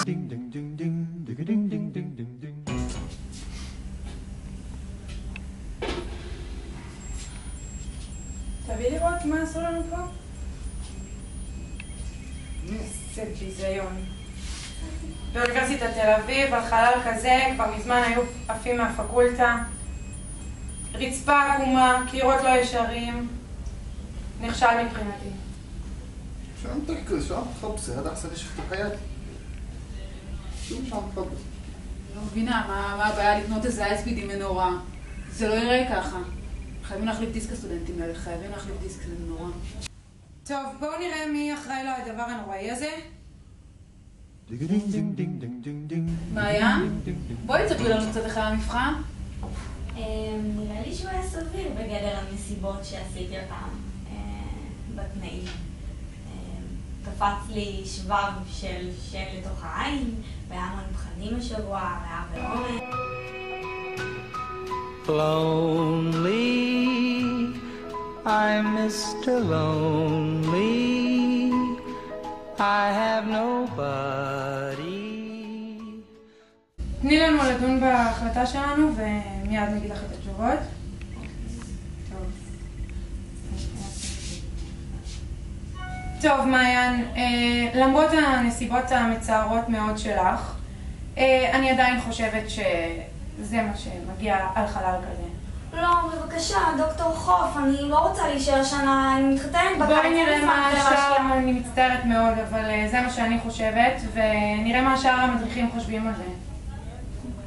תביא לראות מה עשו לנו פה? איזה ביזיון. באוניברסיטת תל אביב, על חלל כזה, כבר מזמן היו עפים מהפקולטה. רצפה עקומה, קירות לא ישרים. נכשל מבחינתי. شو عم تحكي؟ شو عم تخبصي؟ هذا أحسن شيء شفته بحياتي. شو عم تخبصي؟ לא מבינה, מה הבעיה לקנות איזה אייספיד עם מנורה? זה לא יראה ככה. חייבים להחליף דיסק הסטודנטים האלה, חייבים להחליף דיסק למנורה. טוב, בואו נראה מי אחראי לו הדבר הנוראי הזה. מעיין? בואי תספרי לנו קצת איך היה המבחן. נראה לי שהוא היה סביר בגדר הנסיבות שעשיתי אותם בתנאים. קפץ לי שבב של לתוך העין, והיה המון מבחנים השבוע, והיה בעומק. Lonely, I'm Mr. Lonely, I have nobody. תני לנו לדון בהחלטה שלנו ומיד נגיד לך את התשובות. טוב, מעיין, למרות הנסיבות המצערות מאוד שלך, אני עדיין חושבת שזה מה שמגיע על חלל כזה. לא, בבקשה, דוקטור חוף, אני לא רוצה להישאר שנה, אני מתחתנת בקיץ. בואי נראה מה השאר, אני מצטערת מאוד, אבל זה מה שאני חושבת, ונראה מה השאר המדריכים חושבים על זה.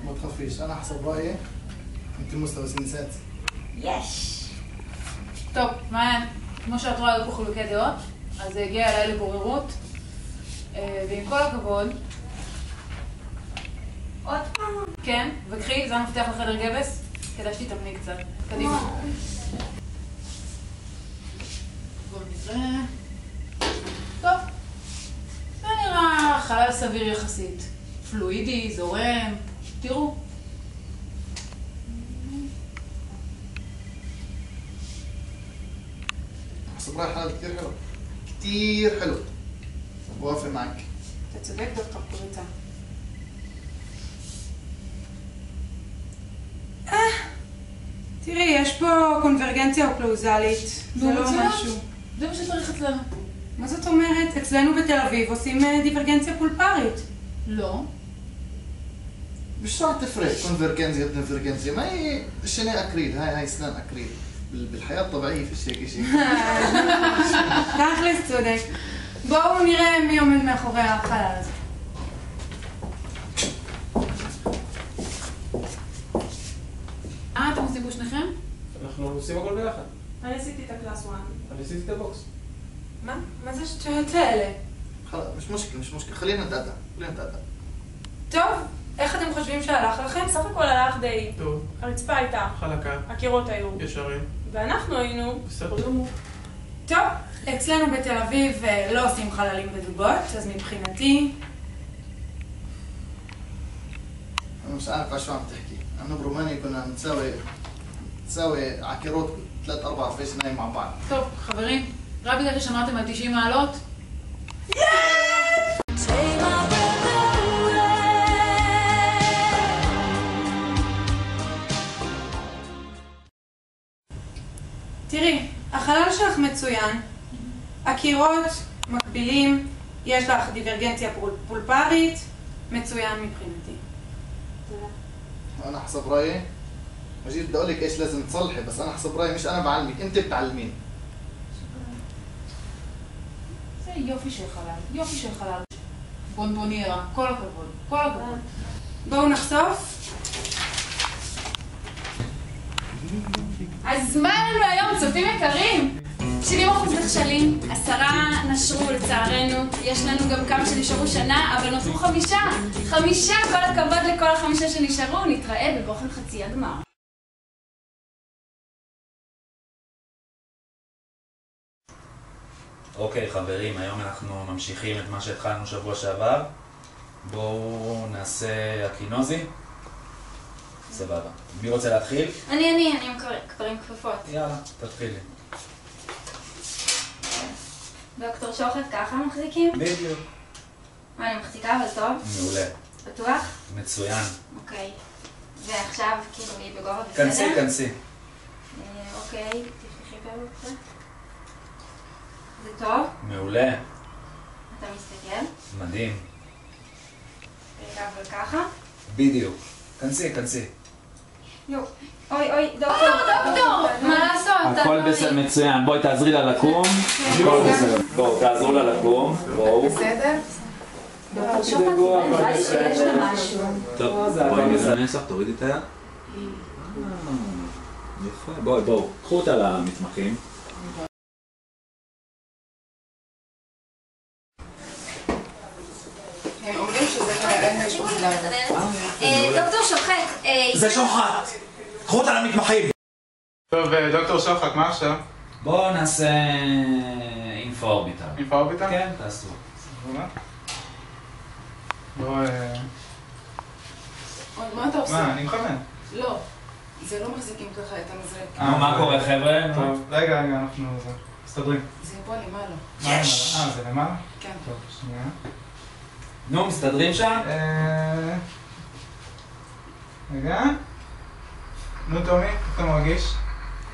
ما تخافيش، أنا حسب رأيي أنت مستوى نسات. יש! טוב, מעיין, כמו שאת רואה, היו פה חילוקי דעות, אז זה הגיע אליי לבוררות, ועם כל הכבוד... עוד פעם? כן, וקחי, זה המפתח לחדר גבס, כדאי שתתאמני קצת. קדימה. בואו נראה... טוב, זה נראה חלל סביר יחסית. פלואידי, זורם, תראו. حسب رأيي حلال كتير حلو. كتير حلو. بوافق معك. אתה צודק, דוקטור פוריטה. תראי, יש פה קונברגנציה אוקלוזלית. זה לא משהו. זה מה שצריך אצלנו. מה זאת אומרת? אצלנו בתל אביב עושים דיורגנציה פולפרית. לא. مش شرط تفرق كونفرجنسيا ما هي شنو أكريل هاي أسنان أكريل بالحياة الطبيعية في الشيء شيء. תכלס צודק. בואו נראה מי עומד מאחורי החלל הזה. אתם עושים פה שניכם? אנחנו עושים הכל ביחד. אני עשיתי את הקלאס 1. אני עשיתי את הבוקס. מה? מה זה שטויות האלה? خلاص مش مشكلة خلينا نتأدى. טוב, איך אתם חושבים שהלך לכם? סך הכל הלך די. טוב. הרצפה הייתה. חלקה. הקירות היו. ישרים. ואנחנו היינו. בסדר. טוב, אצלנו בתל אביב לא עושים חללים בזוגות, אז מבחינתי... أنا مش عارف شو عم تحكي. أنا برومانيا كنا نساوي عكيروت 3-4 في سنين مع بعض. טוב, חברים, רק בגלל ששמעתם על 90 מעלות? תראי, החלל שלך מצוין, הקירות מקבילים, יש לך דיורגנציה פולפרית, מצוין מבחינתי. أنا حسب رأيي مجيد بدي أقول لك إيش لازم تصلحي بس أنا حسب رأيي مش أنا بعلمك أنت بتعلمين. זה יופי של חלל, יופי של חלל. בונבוניירה, כל הכבוד, כל הכבוד. בואו נחשוף. אז מה לנו היום, צופים יקרים? 70% נכשלים, 10 נשרו לצערנו, יש לנו גם כמה שנשארו שנה, אבל נותרו 5, כל הכבוד לכל 5 שנשארו, נתראה בבוחן חצי הגמר. אוקיי חברים, היום אנחנו ממשיכים את מה שהתחלנו שבוע שעבר. בואו נעשה אקינוזי. סבבה. מי רוצה להתחיל? אני מקברים כפפות. יאללה, תתחילי. דוקטור שוחט, ככה מחזיקים? בדיוק. אני מחזיקה, אבל טוב. מעולה. בטוח? מצוין. אוקיי. ועכשיו, כאילו, היא בגובה בסדר? כנסי. אוקיי, תפתחי פה בבקשה. זה טוב? מעולה. אתה מסתכל? מדהים. רגע, אבל ככה? בדיוק. כנסי. יו. אוי, דוקטור. מה לעשות? הכל בסדר, מצוין. בואי תעזרי לה לקום. הכל בסדר. בואו, תעזרו לה לקום. בואו. בסדר? אל תדאגו, הכל בסדר. טוב, בואי נסנס לך, תורידי את היד. יפה. בואו, קחו אותה למתמחים. הם אומרים שזה אין יש פה חלב. דוקטור שוחט. זה שוחט! קחו אותה למתמחים! טוב, דוקטור שוחט, מה עכשיו? בואו נעשה אינפורביטל. אינפורביטל? כן, תעשו. בוא... מה אתה עושה? מה, אני מכוון. לא. זה לא מחזיקים ככה את המזרק. מה קורה, חבר'ה? טוב, רגע, אנחנו... מסתדרים. זה פה למעלה. יש! זה למעלה? כן. טוב, שנייה. נו, מסתדרים שם? רגע. נו, תומי, איך אתה מרגיש?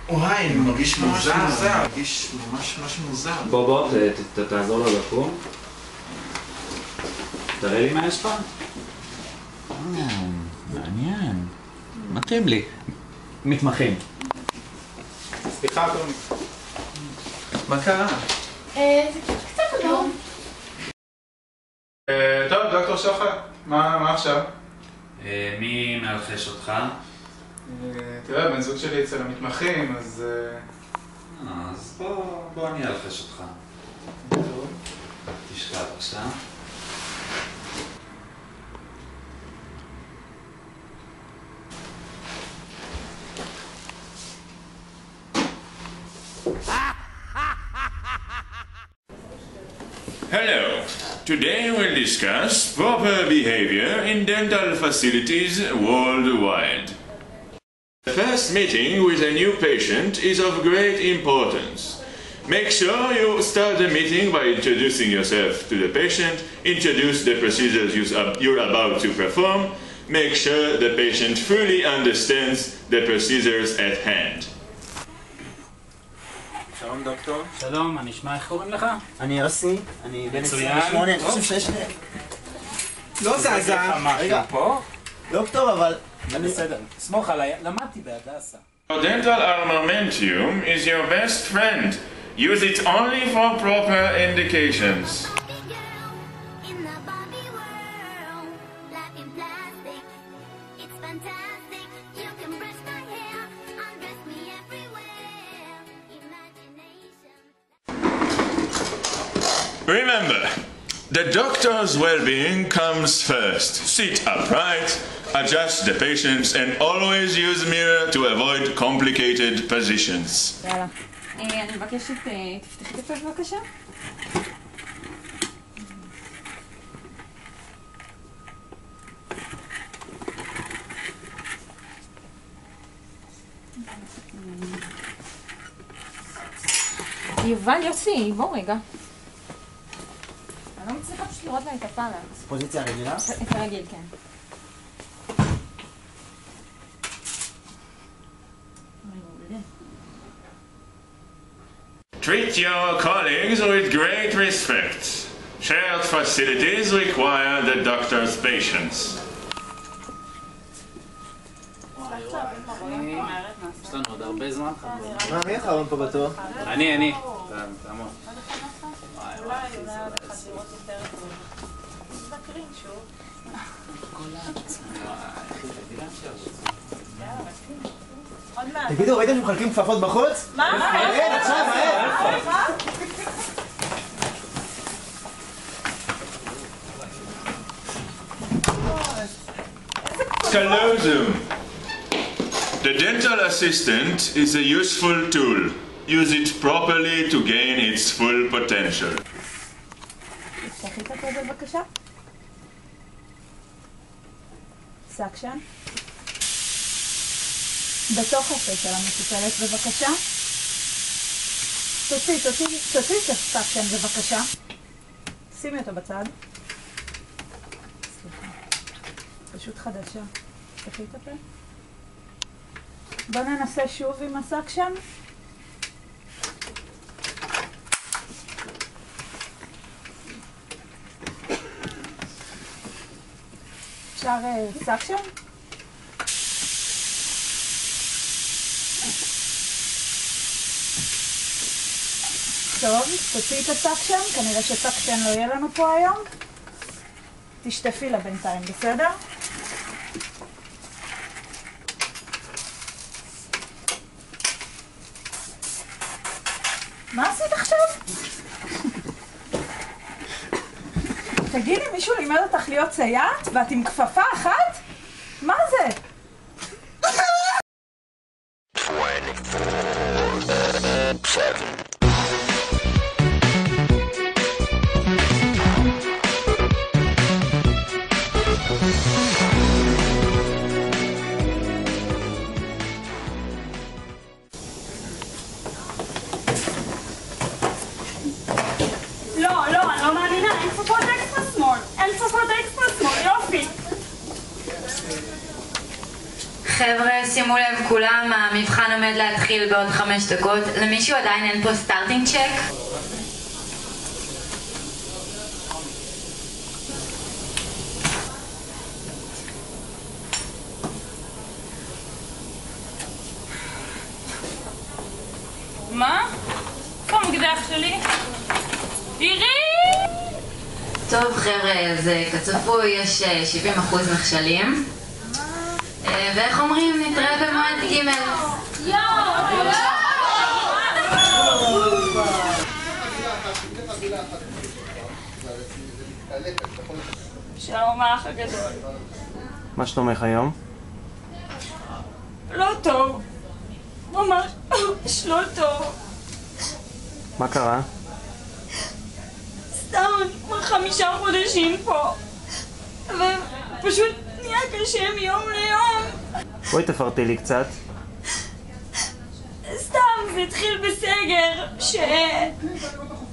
וואי, אני מרגיש מוזר. מרגיש ממש מוזר. בוא, תעזור לו לקום. תראה לי מה יש לך. מעניין. מתאים לי. מתמחים. סליחה, תומי. מה קרה? קצת אדום. טוב, דוקטור שוחט, מה עכשיו? מי מלחש אותך? תראה, בן זוג שלי אצל המתמחים, אז... אז בוא אני אלחש אותך. תשכב בבקשה. Hello. Today we'll discuss proper behavior in dental facilities worldwide. The first meeting with a new patient is of great importance. Make sure you start the meeting by introducing yourself to the patient, introduce the procedures you're about to perform, make sure the patient fully understands the procedures at hand. שלום דוקטור. שלום, מה נשמע? איך קוראים לך? אני יוסי, אני בן 28, אני חושב שיש... לא זזה. רגע, פה? דוקטור, אבל... זה בסדר. סמוך עליי, למדתי בהדסה. Dental armamentium is your best friend. Use it only for proper indications. Remember, the doctor's well-being comes first. Sit upright, adjust the patients, and always use mirror to avoid complicated positions. יאללה. אני מבקשת, תפתחי את הפה בבקשה. יובל יוסי, בוא רגע. אני לא מצליחה פשוט לראות לה את הפלנס. פוזיציה רגילה? את הרגיל, כן. Treat your colleagues with great respect. Shared facilities require the doctor's patience. יש לנו עוד הרבה זמן חברים. מי האחרון פה בתור? אני. תעמוד. תגידו, ראיתם שמחלקים כפפות בחוץ? מה? כן, עכשיו, מהר! Callosum. The dental assistant is a useful tool. Use it properly to gain its full potential. תפתחי את הפה בבקשה. סקשן. בתוך הפה של המטופלת בבקשה. תוציא את הסקשן בבקשה. שימי אותו בצד. פשוט חדשה. תפתחי את הפה. בוא ננסה שוב עם הסקשן. אפשר סקשן? טוב, תוציאי את הסקשן, כנראה שסקשן לא יהיה לנו פה היום. תשטפי לה בינתיים, בסדר? מה עשית עכשיו? תגידי, מישהו לימד אותך להיות סייעת ואת עם כפפה אחת? מה זה? חבר'ה, שימו לב כולם, המבחן עומד להתחיל בעוד 5 דקות. למישהו עדיין אין פה סטארטינג צ'ק? מה? איפה המקדח שלי? עירי! טוב חבר'ה, אז כצפוי יש 70% נכשלים. ואיך אומרים? נתראה במועד ג'. שלום האח הגדול. מה שלומך היום? לא טוב. ממש לא טוב. מה קרה? סתם, כבר 5 חודשים פה. ופשוט נהיה קשה מיום ליום. בואי תפרטי לי קצת. סתם, זה התחיל בסגר,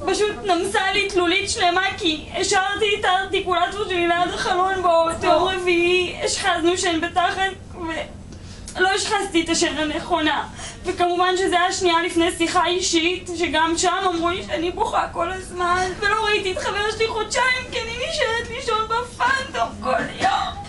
שפשוט נמסה לי תלולית שלמה כי השארתי את הארטיקולטור שלי ליד החלון באוטו. יום רביעי השחזנו שהן בתחת ולא השחזתי את השן הנכונה. וכמובן שזה היה שנייה לפני שיחה אישית, שגם שם אמרו לי שאני בוכה כל הזמן. ולא ראיתי את חבר שלי חודשיים כי אני נשארת לישון בפנטום כל יום.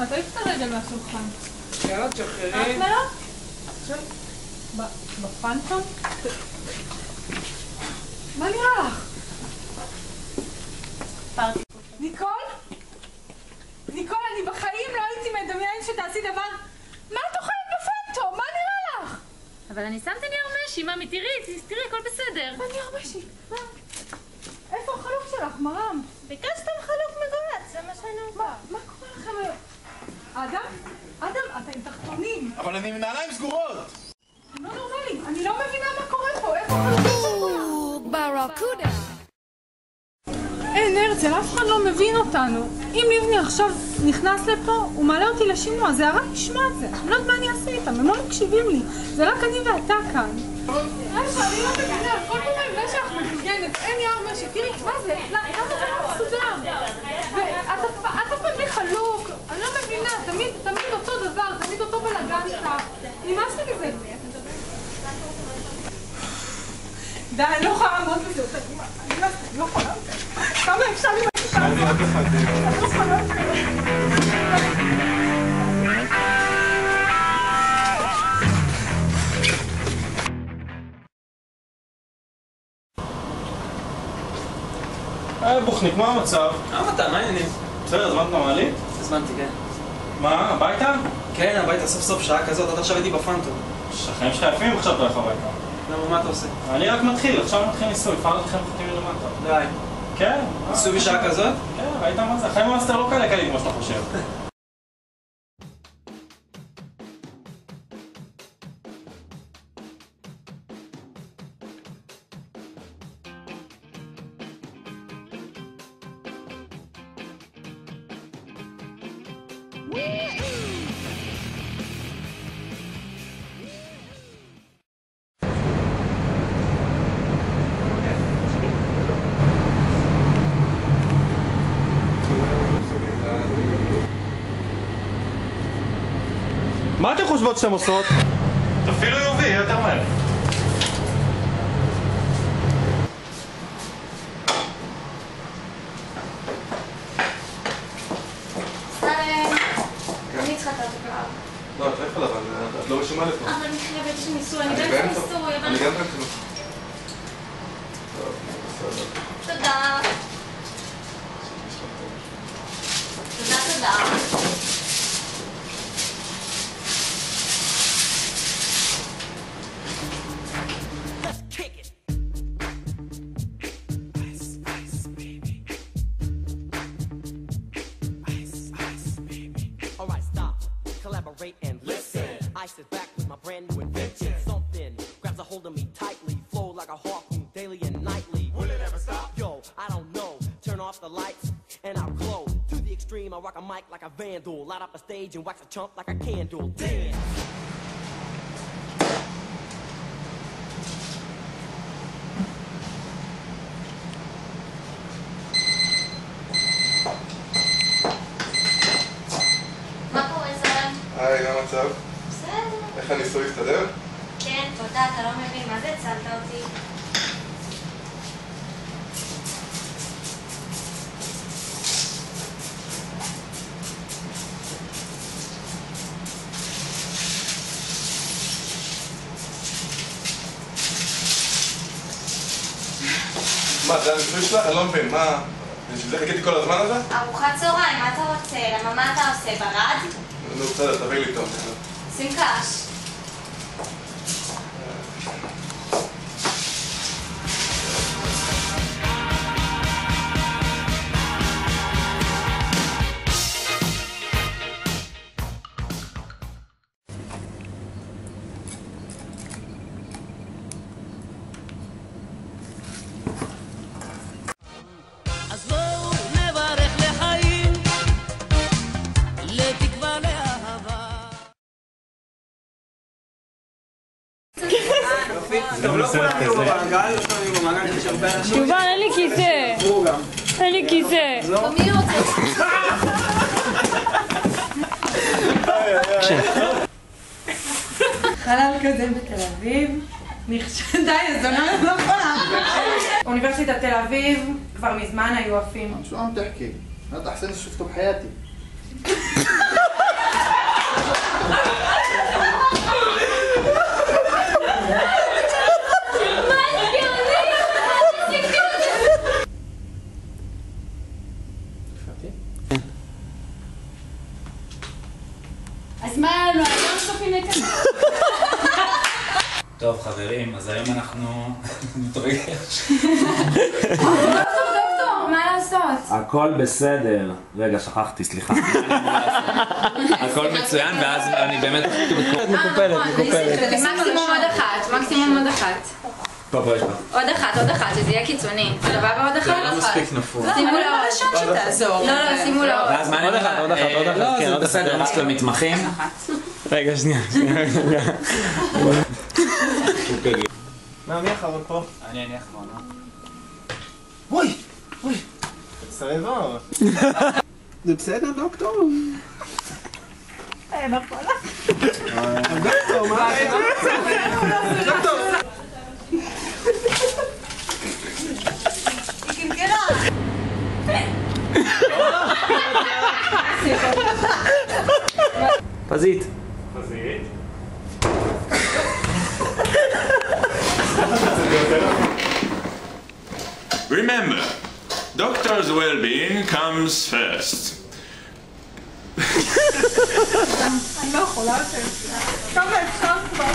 תעיף את הרגל מהשולחן. יאללה, תשחררי. עכשיו, בפנטום? מה נראה לך? ניקול? ניקול, אני בחיים לא הייתי מדמיין שתעשי דבר... מה את אוכלת בפנטום? מה נראה לך? אבל אני שמתי נייר משי, ממי, תראי, הכל בסדר. מה נייר משי? מה? איפה החלוק שלך, מרם? ביקשתם חלוק מגולץ, זה מה שאני אומר. מה קורה לכם היום? אדם, אתה עם תחתונים. אבל אני עם נעליים סגורות. לא נורמלי, אני לא מבינה מה קורה פה. איפה החלוק? ברקודה. אין הרצל, אף אחד לא מבין אותנו. אם לבני עכשיו נכנס לפה, הוא מעלה אותי לשימוע, זה הרע נשמע את זה. אני לא יודעת מה אני אעשה איתם, הם לא מקשיבים לי. זה רק אני ואתה כאן. אני לא מבינה, כל פעם אני שאנחנו מגוגנת, אין יער משי, תראי, מה זה? למה זה לא מסודר? ואת אף פעם בלי חלוק, אני לא מבינה, תמיד אותו דבר, תמיד אותו בלגן איתך. נמאס לי מזה. די, אני לא יכולה לעמוד בזה, אני לא יכולה. כמה אפשר עם הכיתה הזאת? אני לא יכולה. בוכניק, מה המצב? אתה, מה העניינים? בסדר, הזמנת מעלית? הזמנתי, כן. מה, הביתה? כן, הביתה סוף סוף שעה כזאת, עד עכשיו הייתי בפנטום. החיים שלך יפים, עכשיו אתה הולך הביתה. למה, מה אתה עושה? אני רק מתחיל, עכשיו מתחיל ניסוי, פעם לכם חותים מלמטה. די. כן. עשו בשעה כזאת? כן, ראית מה זה? החיים במאסטר לא כאלה קלים כמו שאתה חושב. מה אתם חושבות שאתם עושות? אפילו יובי, יותר מהר. סלם, אני צריכה את האוטוקלאב. לא, את לא יכולה, אבל את לא רשומה לפה. אבל אני חייבת שניסוי, אני באמצע ניסוי, אבל... אני גם באמצע ניסוי. תודה. תודה. Alright, stop, collaborate and listen. I sit back with my brand new invention. Something grabs a hold of me tightly, flow like a harpoon daily and nightly. Will it ever stop? Yo, I don't know. Turn off the lights and I'll glow. To the extreme, I rock a mic like a vandal. Light up a stage and wax a chump like a candle. Dance. מה קורה, סלם? היי, מה המצב? בסדר. איך הניסוי הסתדר? כן, תודה, אתה לא מבין, מה זה הצלת אותי? מה, זה הניסוי שלך? אני לא מבין, מה? בשביל זה חיכיתי כל הזמן הזה? ארוחת צהריים, מה אתה רוצה? למה מה אתה עושה? ברד? נו, בסדר, תביא לי טוב. שים קש. אז בואו נברך לחיים, לתקווה לאהבה. טוב, לא כולם יהיו במעגל, לא כולם יהיו במעגל, יש הרבה אנשים. יובל, אין לי כיסא. אין לי כיסא. מי רוצה? חלל כזה בתל אביב. די, הזונה לא יכולה. אוניברסיטת תל אביב כבר מזמן היו עפים. شو عم تحكي؟ هذا أحسن شيء شفته بحياتي. אז מה היה לנו? היום סופים לקדם. טוב חברים, אז היום אנחנו נתרגש. דוקטור, מה לעשות? הכל בסדר. רגע, שכחתי, סליחה. הכל מצוין, ואז אני באמת... מקופלת. מקסימום עוד אחת. פה יש בה. עוד אחת, שזה יהיה קיצוני. סבבה עוד אחת? זה לא מספיק נפור. שימו לאור. שתעזור. לא, שימו לאור. ואז מה אני אומר? עוד אחת. לא, כן, זה עוד בסדר, מה שאתם מתמחים. רגע, שנייה. מה, מי אחרון פה? אני אחרון, אוי! סרבה. זה בסדר, דוקטור? נכון. דוקטור, מה? דוקטור! היא קלקלה. פזית. Remember, doctor's well-being comes first. אני לא יכולה יותר. כמה אפשר כבר?